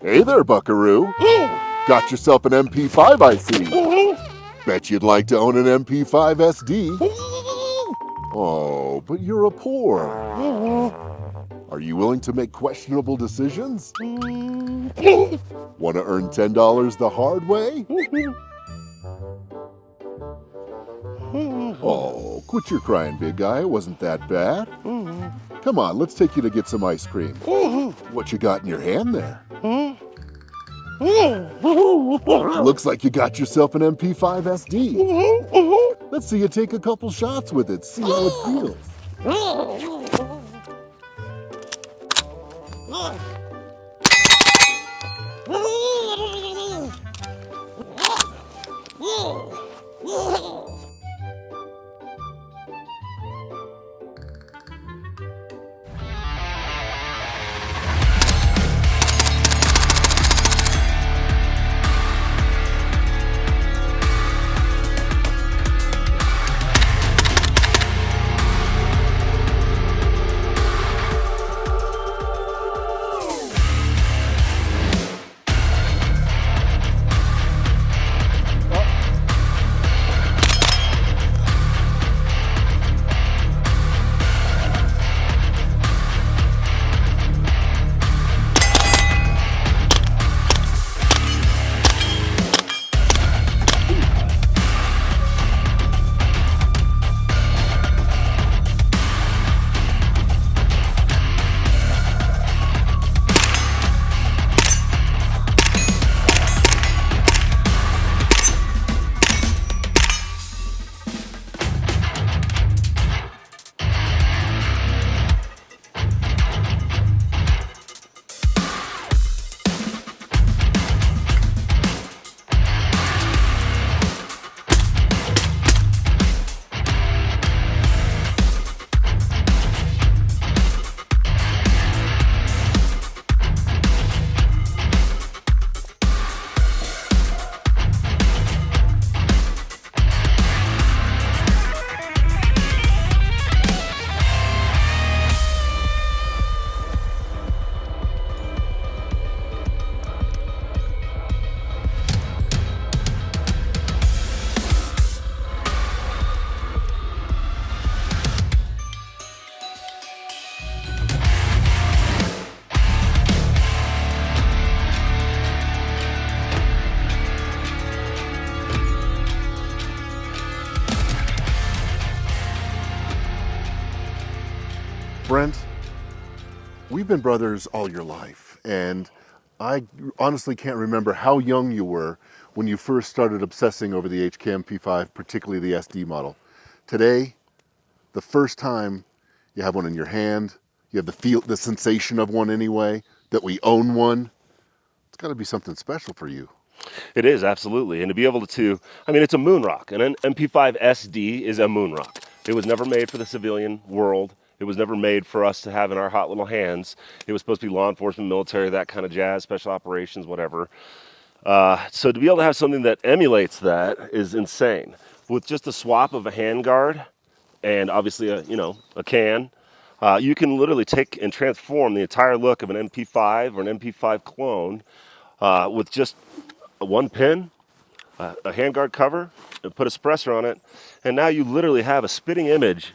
Hey there, buckaroo. Got yourself an MP5, I see. Bet you'd like to own an MP5 SD. Oh, but you're a poor. Are you willing to make questionable decisions? Want to earn $10 the hard way? Oh, quit your crying, big guy. It wasn't that bad. Come on, let's take you to get some ice cream. What you got in your hand there? Looks like you got yourself an MP5 SD. Let's see you take a couple shots with it, see how it feels. Brent, we've been brothers all your life, and I honestly can't remember how young you were when you first started obsessing over the HK MP5, particularly the SD model. Today, the first time you have one in your hand, you have the sensation of one anyway, that we own one, it's got to be something special for you. It is, absolutely. And to be able to, I mean, it's a moon rock. And an MP5 SD is a moon rock. It was never made for the civilian world. It was never made for us to have in our hot little hands. It was supposed to be law enforcement, military, that kind of jazz, special operations, whatever. So to be able to have something that emulates that is insane. With just a swap of a handguard and obviously a can, you can literally take and transform the entire look of an MP5 or an MP5 clone with just one pin, a handguard cover, and put a suppressor on it, and now you literally have a spitting image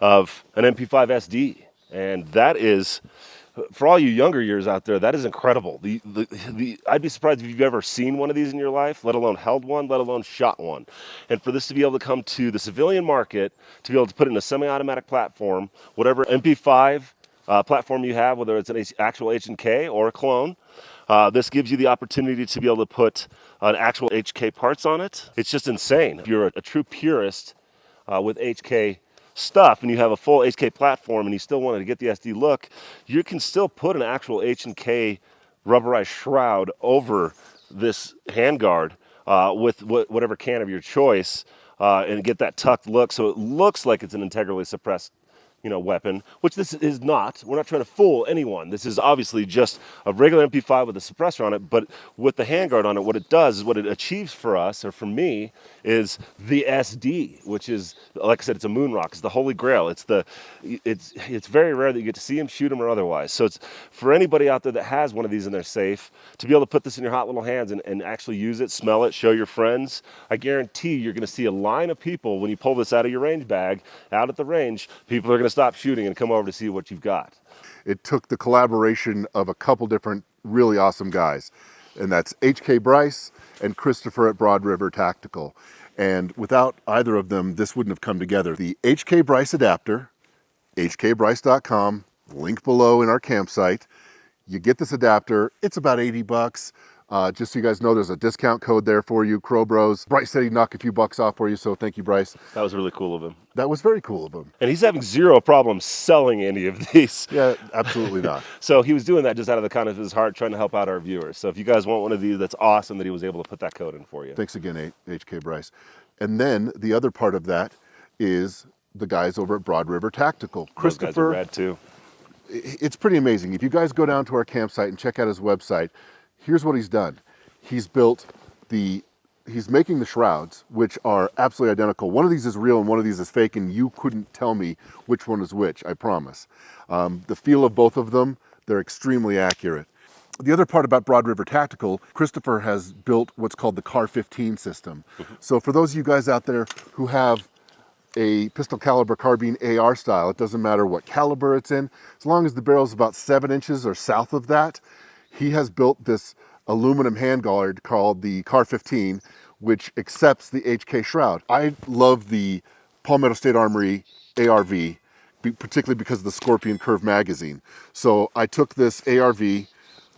of an MP5 SD, and that is, for all you younger years out there, that is incredible. I'd be surprised if you've ever seen one of these in your life, let alone held one, let alone shot one. And for this to be able to come to the civilian market, to be able to put it in a semi-automatic platform, whatever MP5 platform you have, whether it's an actual HK or a clone, this gives you the opportunity to be able to put an actual HK parts on it. It's just insane. If you're a true purist with HK stuff and you have a full HK platform and you still wanted to get the SD look, you can still put an actual H&K rubberized shroud over this handguard with whatever can of your choice and get that tucked look so it looks like it's an integrally suppressed weapon, which this is not. We're not trying to fool anyone. This is obviously just a regular MP5 with a suppressor on it, but with the handguard on it, what it does is what it achieves for us, or for me, is the SD, which is, like I said, it's a moon rock. It's the holy grail. It's very rare that you get to see them, shoot them, or otherwise. So it's for anybody out there that has one of these in their safe, to be able to put this in your hot little hands and actually use it, smell it, show your friends. I guarantee you're going to see a line of people when you pull this out of your range bag, out at the range. People are going to stop shooting and come over to see what you've got. It took the collaboration of a couple different really awesome guys, and that's HK Bryce and Christopher at Broad River Tactical. And without either of them, this wouldn't have come together. The HK Bryce adapter, hkbryce.com, link below in our campsite. You get this adapter, it's about 80 bucks. Just so you guys know, there's a discount code there for you, Crow Bros. Bryce said he'd knock a few bucks off for you, so thank you, Bryce. That was really cool of him. That was very cool of him. And he's having zero problem selling any of these. Yeah, absolutely not. So he was doing that just out of the kindness of his heart, trying to help out our viewers. So if you guys want one of these, that's awesome that he was able to put that code in for you. Thanks again, HK Bryce. And then the other part of that is the guys over at Broad River Tactical. Those guys are rad too. It's pretty amazing. If you guys go down to our campsite and check out his website, here's what he's done. He's making the shrouds, which are absolutely identical. One of these is real and one of these is fake, and you couldn't tell me which one is which, I promise. The feel of both of them, they're extremely accurate. The other part about Broad River Tactical, Christopher has built what's called the CAR 15 system. So for those of you guys out there who have a pistol caliber carbine AR style, it doesn't matter what caliber it's in, as long as the barrel is about 7 inches or south of that, he has built this aluminum handguard called the CAR 15, which accepts the HK shroud. I love the Palmetto State Armory ARV, particularly because of the Scorpion Curve magazine. So I took this ARV,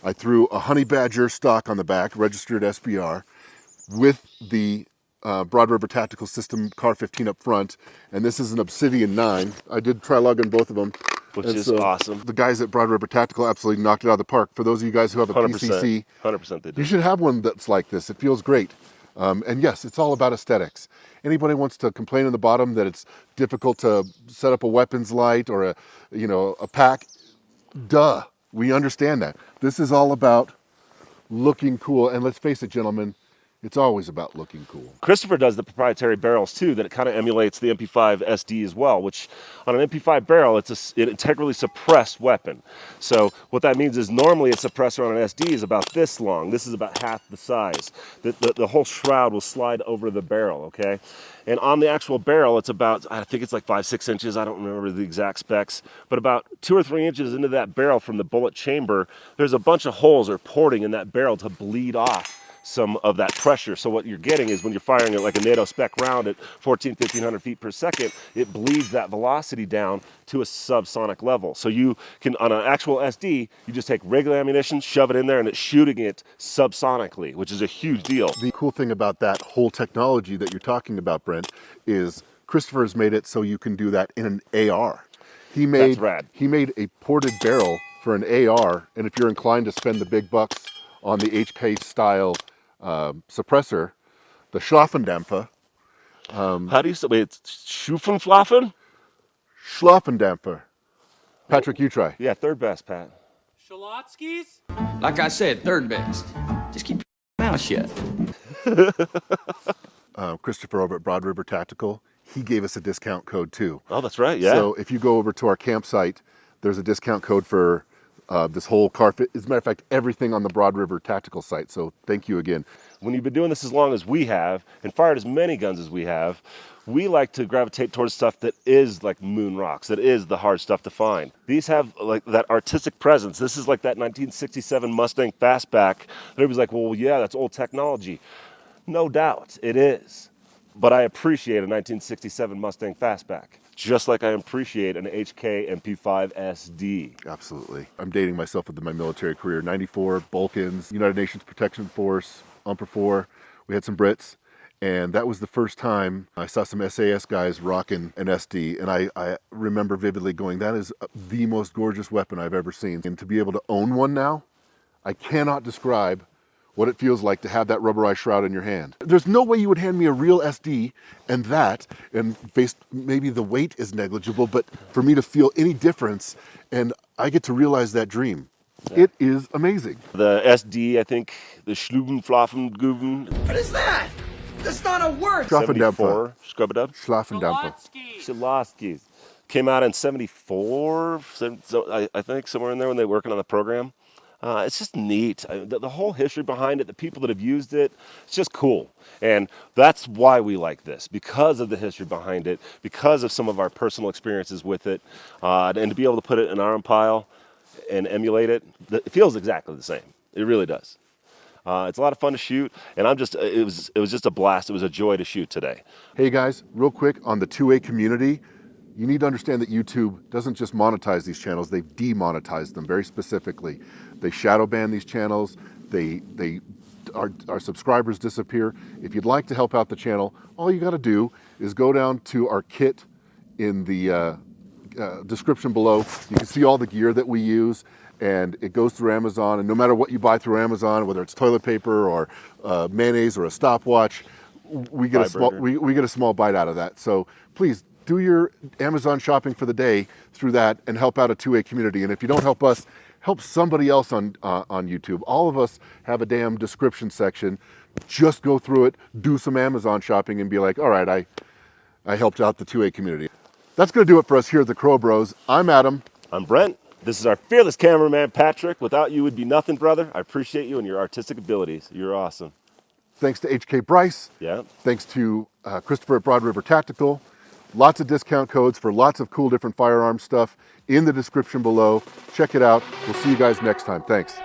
I threw a Honey Badger stock on the back, registered SBR, with the Broad River Tactical System CAR 15 up front, and this is an Obsidian 9. I did trilug on both of them. Which is awesome. The guys at Broad River Tactical absolutely knocked it out of the park. For those of you guys who have a 100%, PCC, 100% they do. You should have one that's like this. It feels great. And yes, it's all about aesthetics. Anybody wants to complain in the bottom that it's difficult to set up a weapons light or a pack, duh, we understand that. This is all about looking cool. And let's face it, gentlemen, it's always about looking cool. Christopher does the proprietary barrels too, that it kind of emulates the MP5 SD as well, which on an MP5 barrel, it's an integrally suppressed weapon. So what that means is normally a suppressor on an SD is about this long. This is about half the size. The whole shroud will slide over the barrel, okay? And on the actual barrel, it's about, I think it's like 5-6 inches, I don't remember the exact specs, but about 2 or 3 inches into that barrel from the bullet chamber, there's a bunch of holes or porting in that barrel to bleed off some of that pressure. So what you're getting is when you're firing it like a NATO spec round at 1,500 feet per second, it bleeds that velocity down to a subsonic level. So you can, on an actual SD, you just take regular ammunition, shove it in there, and it's shooting it subsonically, which is a huge deal. The cool thing about that whole technology that you're talking about, Brent, is Christopher has made it so you can do that in an AR. That's rad. He made a ported barrel for an AR, and if you're inclined to spend the big bucks on the HK style suppressor, the Schlaffendämpfer. How do you say it? Schuffenflaffen? Schlaffendämpfer. Patrick, you try. Yeah, third best, Pat. Shalotsky's? Like I said, third best. Just keep your mouth shut. Christopher over at Broad River Tactical, he gave us a discount code too. Oh, that's right, yeah. So if you go over to our campsite, there's a discount code for this whole car fit. As a matter of fact, everything on the Broad River Tactical site. So thank you again. When you've been doing this as long as we have and fired as many guns as we have, we like to gravitate towards stuff that is like moon rocks, that is the hard stuff to find. These have like that artistic presence. This is like that 1967 Mustang Fastback. Everybody's like, well, yeah, that's old technology. No doubt, it is. But I appreciate a 1967 Mustang Fastback, just like I appreciate an HK MP5 SD. Absolutely. I'm dating myself with my military career. 94, Balkans, United Nations Protection Force, UMPR 4. We had some Brits, and that was the first time I saw some SAS guys rocking an SD, and I remember vividly going, that is the most gorgeous weapon I've ever seen. And to be able to own one now, I cannot describe what it feels like to have that rubberized shroud in your hand. There's no way you would hand me a real SD and that, and based, maybe the weight is negligible, but for me to feel any difference, and I get to realize that dream. Yeah. It is amazing. The SD, I think, the Schlubenflaffenguben. What is that? That's not a word. 74, Scrub-a-dub. Schlafendamper. Shalotsky's. Came out in 74, so I think, somewhere in there when they were working on the program. It's just neat. The whole history behind it, the people that have used it, it's just cool. And that's why we like this, because of the history behind it, because of some of our personal experiences with it, and to be able to put it in our own pile and emulate it, it feels exactly the same. It really does. It's a lot of fun to shoot, and it was just a blast. It was a joy to shoot today. Hey guys, real quick on the 2A community, you need to understand that YouTube doesn't just monetize these channels, they've demonetized them very specifically. They shadow ban these channels, our subscribers disappear. If you'd like to help out the channel, all you gotta do is go down to our kit in the description below. You can see all the gear that we use, and it goes through Amazon, and no matter what you buy through Amazon, whether it's toilet paper or mayonnaise or a stopwatch, we get a small bite out of that. So please do your Amazon shopping for the day through that and help out a 2A community. And if you don't help us, help somebody else on YouTube. All of us have a damn description section. Just go through it, do some Amazon shopping, and be like, all right, I helped out the 2A community. That's gonna do it for us here at the Crow Bros. I'm Adam. I'm Brent. This is our fearless cameraman, Patrick. Without you would be nothing, brother. I appreciate you and your artistic abilities. You're awesome. Thanks to HK Bryce. Yeah. Thanks to Christopher at Broad River Tactical. Lots of discount codes for lots of cool different firearm stuff in the description below. Check it out. We'll see you guys next time. Thanks.